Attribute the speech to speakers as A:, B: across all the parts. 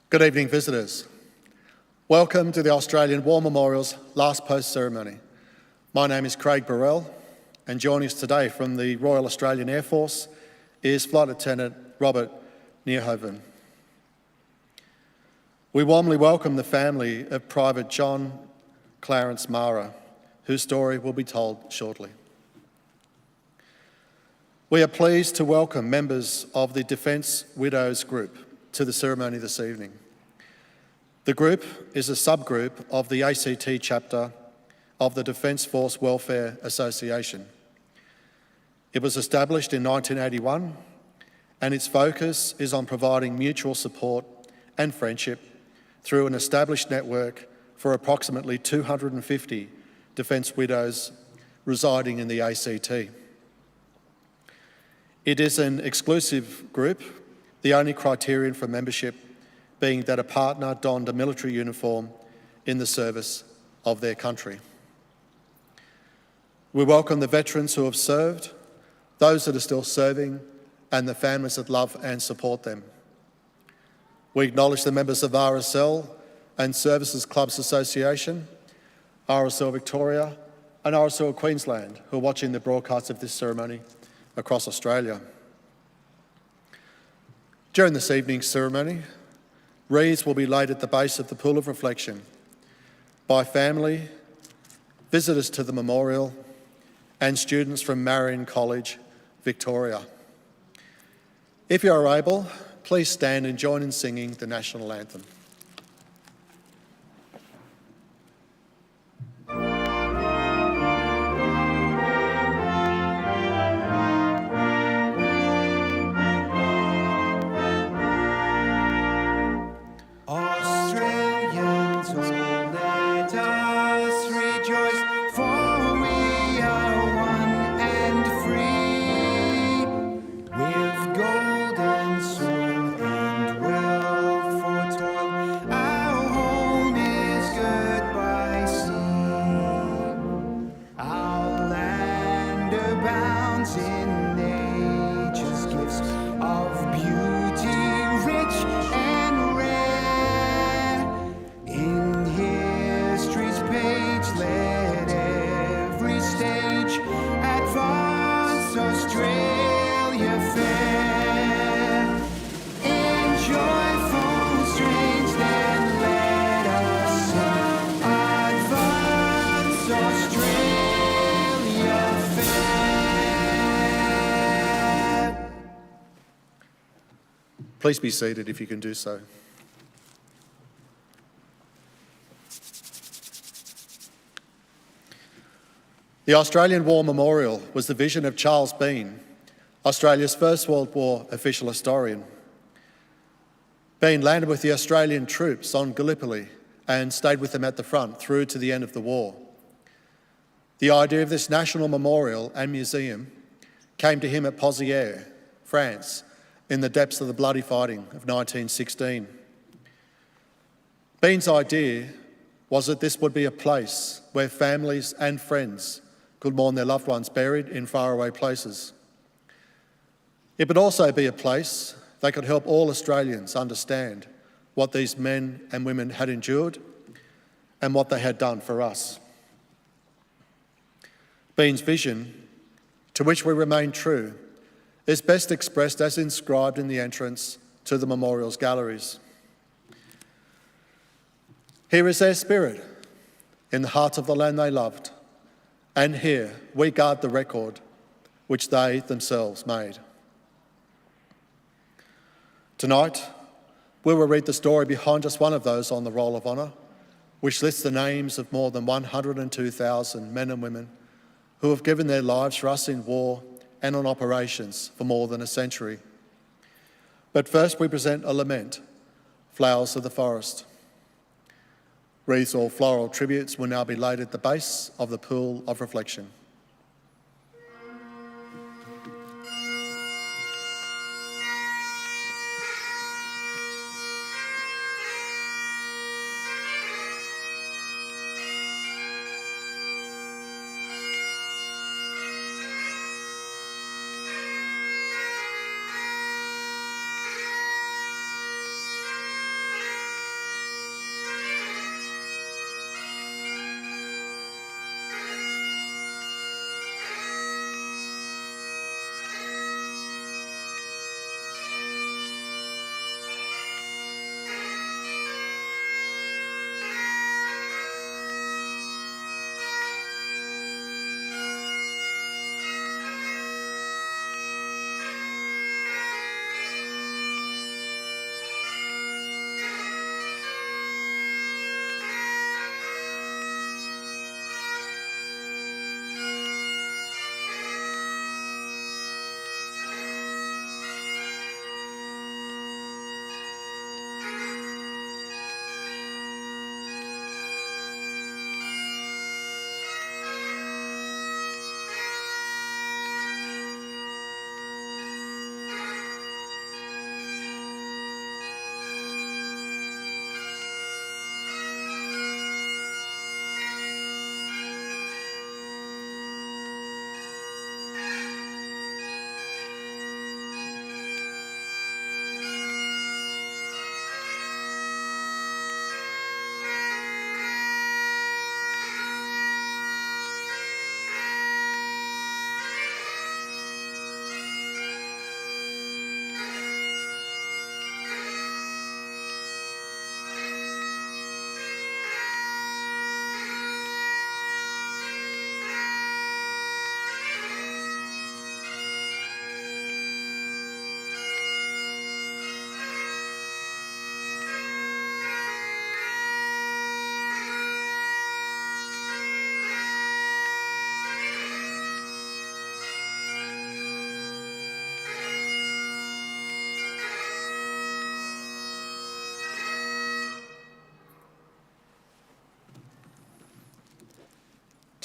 A: Good evening, visitors. Welcome to the Australian War Memorial's last post ceremony. My name is Craig Burrell, and joining us today from the Royal Australian Air Force is Flight Lieutenant Robert Neerhoven. We warmly welcome the family of Private John Clarence Mara, whose story will be told shortly. We are pleased to welcome members of the Defence Widows Group to the ceremony this evening. The group is a subgroup of the ACT chapter of the Defence Force Welfare Association. It was established in 1981, and its focus is on providing mutual support and friendship through an established network for approximately 250 Defence widows residing in the ACT. It is an exclusive group, the only criterion for membership being that a partner donned a military uniform in the service of their country. We welcome the veterans who have served, those that are still serving, and the families that love and support them. We acknowledge the members of RSL and Services Clubs Association, RSL Victoria and RSL Queensland, who are watching the broadcast of this ceremony across Australia. During this evening's ceremony, wreaths will be laid at the base of the pool of reflection by family, visitors to the memorial, and students from Marion College, Victoria. If you are able, please stand and join in singing the national anthem. Please be seated if you can do so. The Australian War Memorial was the vision of Charles Bean, Australia's First World War official historian. Bean landed with the Australian troops on Gallipoli and stayed with them at the front through to the end of the war. The idea of this national memorial and museum came to him at Pozières, France, in the depths of the bloody fighting of 1916. Bean's idea was that this would be a place where families and friends could mourn their loved ones buried in faraway places. It would also be a place that could help all Australians understand what these men and women had endured and what they had done for us. Bean's vision, to which we remain true, is best expressed as inscribed in the entrance to the memorial's galleries. Here is their spirit, in the heart of the land they loved, and here we guard the record which they themselves made. Tonight, we will read the story behind just one of those on the Roll of Honour, which lists the names of more than 102,000 men and women who have given their lives for us in war and on operations for more than a century. But first we present a lament, Flowers of the Forest. Wreaths or floral tributes will now be laid at the base of the pool of reflection.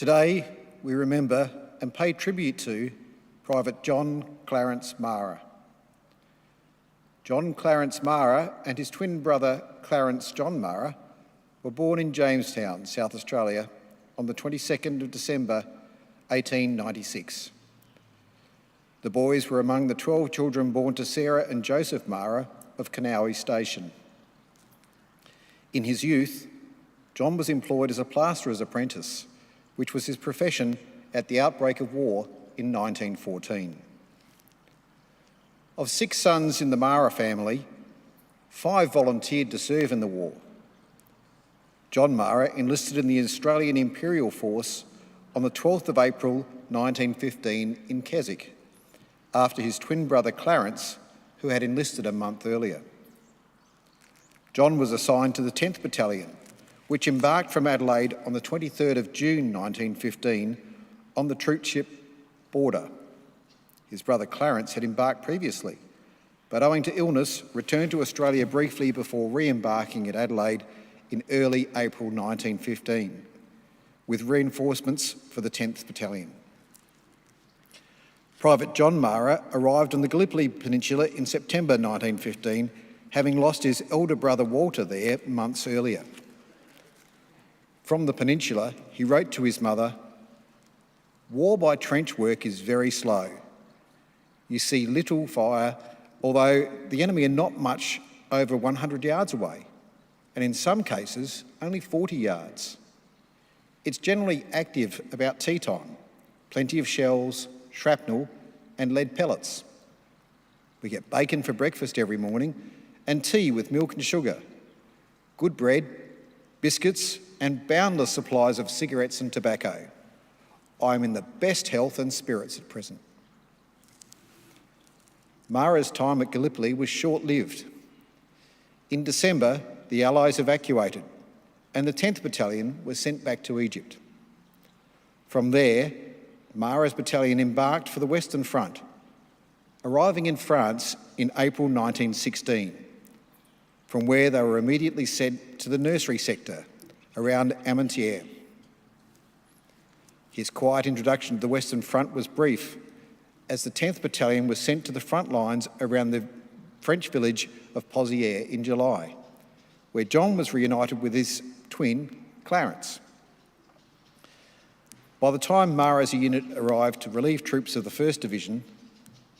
B: Today, we remember and pay tribute to Private John Clarence Mara. John Clarence Mara and his twin brother Clarence John Mara were born in Jamestown, South Australia on the 22nd of December 1896. The boys were among the 12 children born to Sarah and Joseph Mara of Kanowie Station. In his youth, John was employed as a plasterer's apprentice, which was his profession at the outbreak of war in 1914. Of 6 sons in the Mara family, 5 volunteered to serve in the war. John Mara enlisted in the Australian Imperial Force on the 12th of April 1915 in Keswick, after his twin brother Clarence, who had enlisted a month earlier. John was assigned to the 10th Battalion, which embarked from Adelaide on the 23rd of June 1915 on the troopship Border. His brother Clarence had embarked previously, but owing to illness, returned to Australia briefly before re-embarking at Adelaide in early April 1915, with reinforcements for the 10th Battalion. Private John Mara arrived on the Gallipoli Peninsula in September 1915, having lost his elder brother Walter there months earlier. From the peninsula, he wrote to his mother, "War by trench work is very slow. You see little fire, although the enemy are not much over 100 yards away, and in some cases only 40 yards. It's generally active about tea time, plenty of shells, shrapnel and lead pellets. We get bacon for breakfast every morning and tea with milk and sugar, good bread, biscuits and boundless supplies of cigarettes and tobacco. I'm in the best health and spirits at present." Mara's time at Gallipoli was short-lived. In December, the Allies evacuated and the 10th Battalion was sent back to Egypt. From there, Mara's battalion embarked for the Western Front, arriving in France in April 1916, from where they were immediately sent to the nursery sector around Armentières. His quiet introduction to the Western Front was brief, as the 10th Battalion was sent to the front lines around the French village of Pozières in July, where John was reunited with his twin, Clarence. By the time Mara's unit arrived to relieve troops of the 1st Division,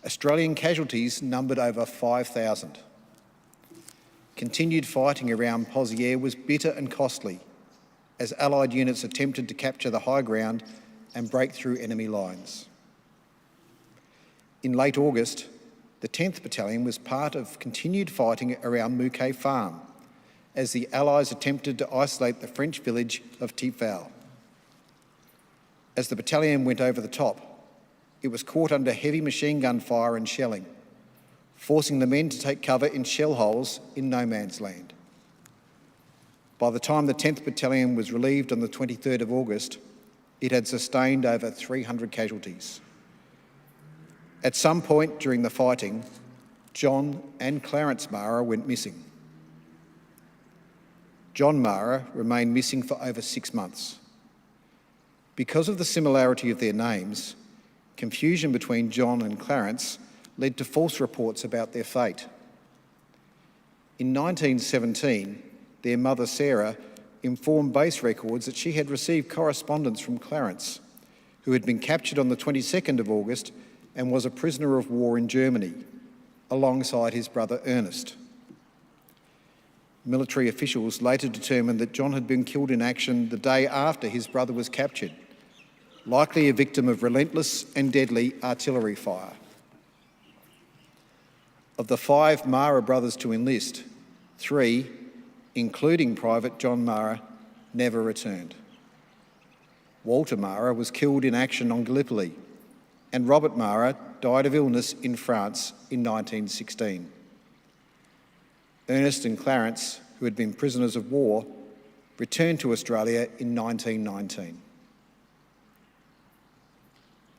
B: Australian casualties numbered over 5,000. Continued fighting around Pozières was bitter and costly, as Allied units attempted to capture the high ground and break through enemy lines. In late August, the 10th Battalion was part of continued fighting around Mouquet Farm, as the Allies attempted to isolate the French village of Tifal. As the battalion went over the top, it was caught under heavy machine gun fire and shelling, forcing the men to take cover in shell holes in no man's land. By the time the 10th Battalion was relieved on the 23rd of August, it had sustained over 300 casualties. At some point during the fighting, John and Clarence Mara went missing. John Mara remained missing for over 6 months. Because of the similarity of their names, confusion between John and Clarence led to false reports about their fate. In 1917, their mother Sarah informed base records that she had received correspondence from Clarence, who had been captured on the 22nd of August and was a prisoner of war in Germany, alongside his brother Ernest. Military officials later determined that John had been killed in action the day after his brother was captured, likely a victim of relentless and deadly artillery fire. Of the 5 Mara brothers to enlist, 3, including Private John Mara, never returned. Walter Mara was killed in action on Gallipoli, and Robert Mara died of illness in France in 1916. Ernest and Clarence, who had been prisoners of war, returned to Australia in 1919.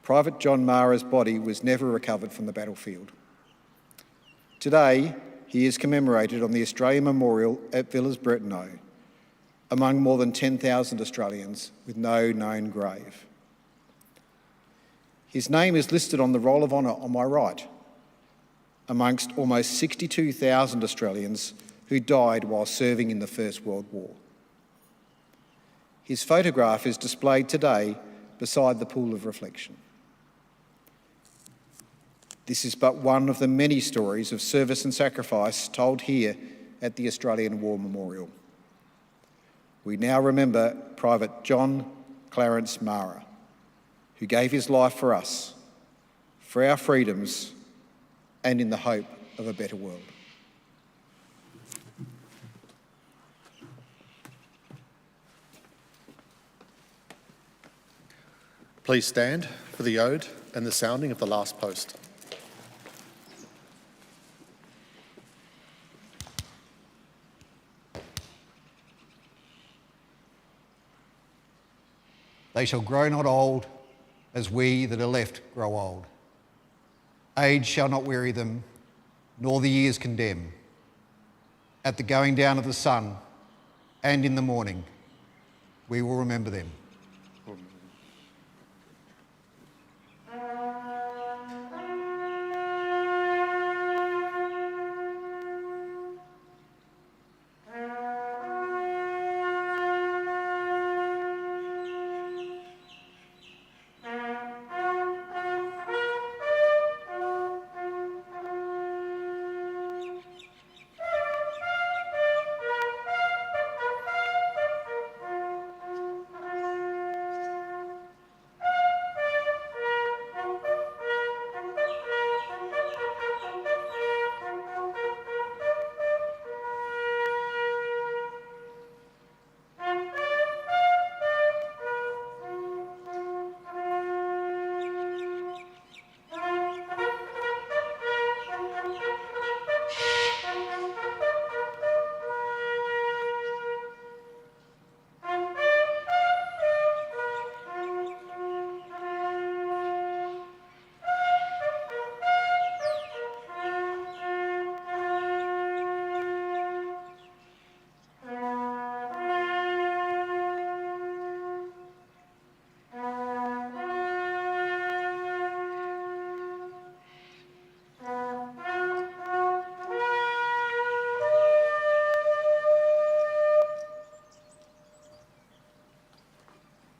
B: Private John Mara's body was never recovered from the battlefield. Today, he is commemorated on the Australian Memorial at Villiers-Bretonneux, among more than 10,000 Australians with no known grave. His name is listed on the Roll of Honour on my right, amongst almost 62,000 Australians who died while serving in the First World War. His photograph is displayed today beside the pool of reflection. This is but one of the many stories of service and sacrifice told here at the Australian War Memorial. We now remember Private John Clarence Mara, who gave his life for us, for our freedoms, and in the hope of a better world.
A: Please stand for the ode and the sounding of the last post.
C: They shall grow not old, as we that are left grow old. Age shall not weary them, nor the years condemn. At the going down of the sun, and in the morning, we will remember them.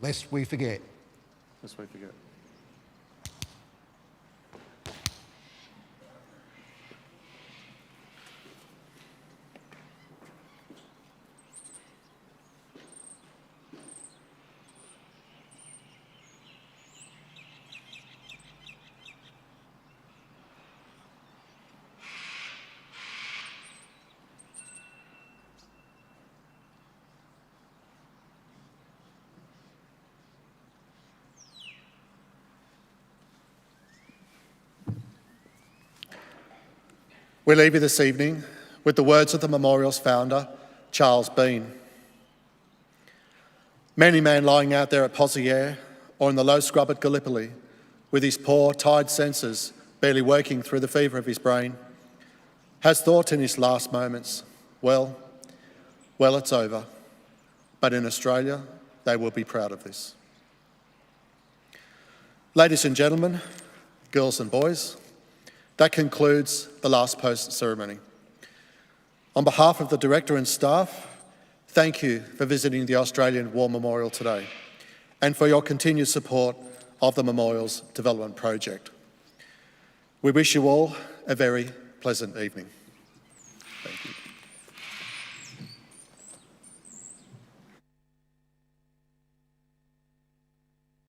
C: Lest we forget.
A: Lest we forget. We leave you this evening with the words of the memorial's founder, Charles Bean. Many man lying out there at Pozieres or in the low scrub at Gallipoli, with his poor, tired senses barely working through the fever of his brain, has thought in his last moments, well, it's over. But in Australia, they will be proud of this. Ladies and gentlemen, girls and boys, that concludes the last post ceremony. On behalf of the Director and staff, thank you for visiting the Australian War Memorial today and for your continued support of the Memorial's development project. We wish you all a very pleasant evening.